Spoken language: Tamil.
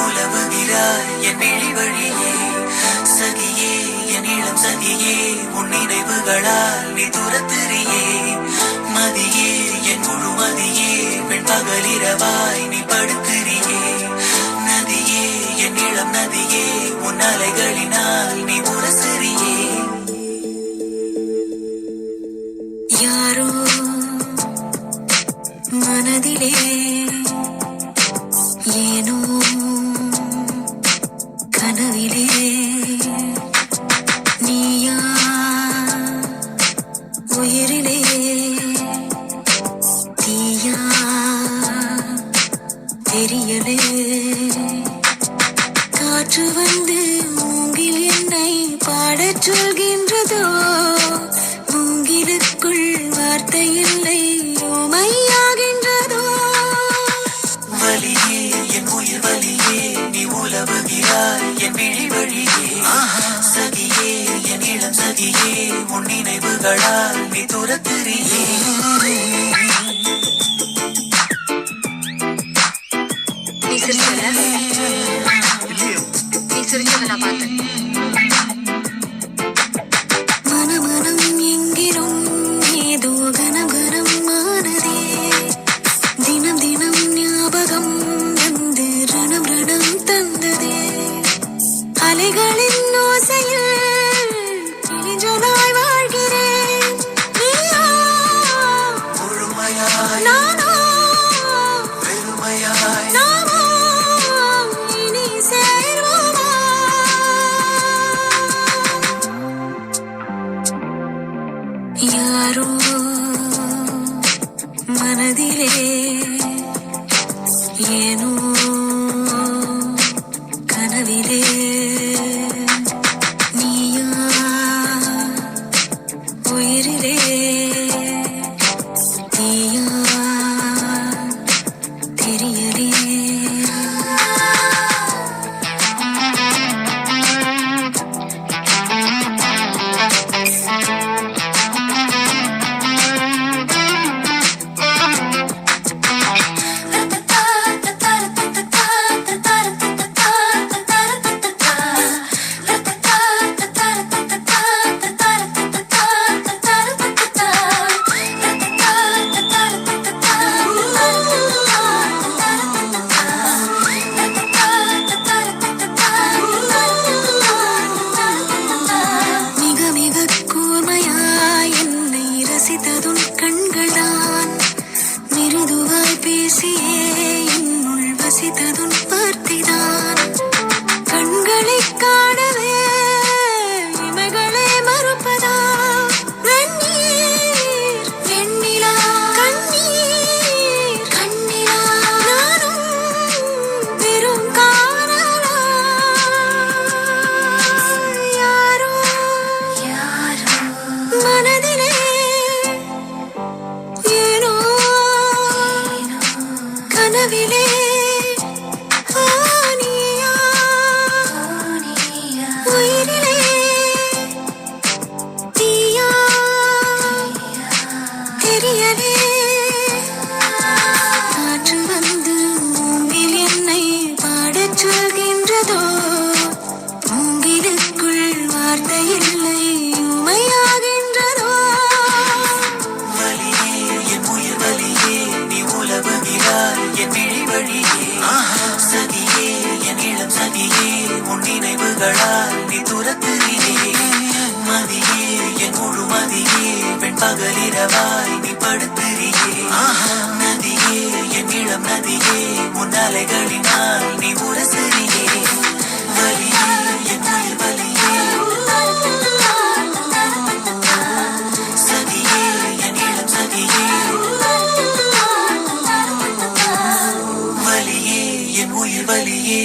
உலவுகிறாய் என் விழி வழியே. சகியே என் இளம் சகியே, உன் நினைவுகளால் நீ துரத்துறியே. மதியே என் முழு மதியே, பெண் பகலிரவாய் நீ படுத்துறியே. நதியே என் இளம் நதியே, உன் அலைகளினால் நீ உரசுறியே. யாரோ மனதிலே ஏனோ கனவிலே நீயா உயிரிலே தீயா தெரியலே. காற்று வந்து மூங்கில் என்னை பாடச் சொல்கின்றதோ, மூங்கிலுக்குள் வார்த்தை இல்லை ஓமையாகின்றதோ. வலியே என் உயிர் வலியே, நீ உலவுகிறாய் என் விழி வழியே. சகியே என் இளம் சகியே, உன் நினைவுகளால் நீ துரத்துறியே. நீ சிரிச்சத நான் பார்த்தேன். மனமனம் எங்கிலும் ஏதோ கனம் கனம் ஆனதே. தினம் தினம் ஞாபகம் வந்து ரணம் ரணம் தந்ததே. அலைகளின் ஓசையில் கிழிஞ்சலாய் வாழ்கிறேன். நீயா முழுமையாய், நானோ பெருமையாய், நாமோ இனி சேர்வோமா. யாரோ மனதிலே ஏனோ கனவிலே நீயா உயிரிலே தீயா தெரியலே. கண்கள்தான் மிருதுவாய் பேசியே என்னுள் வசித்ததுன் பார்த்திதான். கண்களை காணவே இமைகளை மறுப்பதா. வெந்நீர் வெண்ணிலா கண்ணீர் கண்ணிலா, நானும் வெறும் காணலா. யாரோ யாரோ மனதிலே கனவிலே நீயா உயிரிலே தீயா தெரியலே. காற்று வந்து மூங்கில் என்னை பாடச் சொல்கின்றதோ, மூங்கிலுக்குள் வார்த்தை இல்லை உமையாகின்றதோ. வலியே என் உயிர் வலியே, நீ உலவுகிறாய் என் விழி வழியே. சகியே என் இளம் சகியே, உன் நினைவுகளால் நீ துரத்துறியே. மதியே என் முழு மதியே, பெண் பகலிரவாய் நீ படுத்துறியே. நதியே என் இளம் நதியே, உன் அலைகளினால் நீ உரசுறியே. வலியே என் உயிர் வலியே, சகியே என் இளம் சகியே, வலியே என் உயிர் வலியே.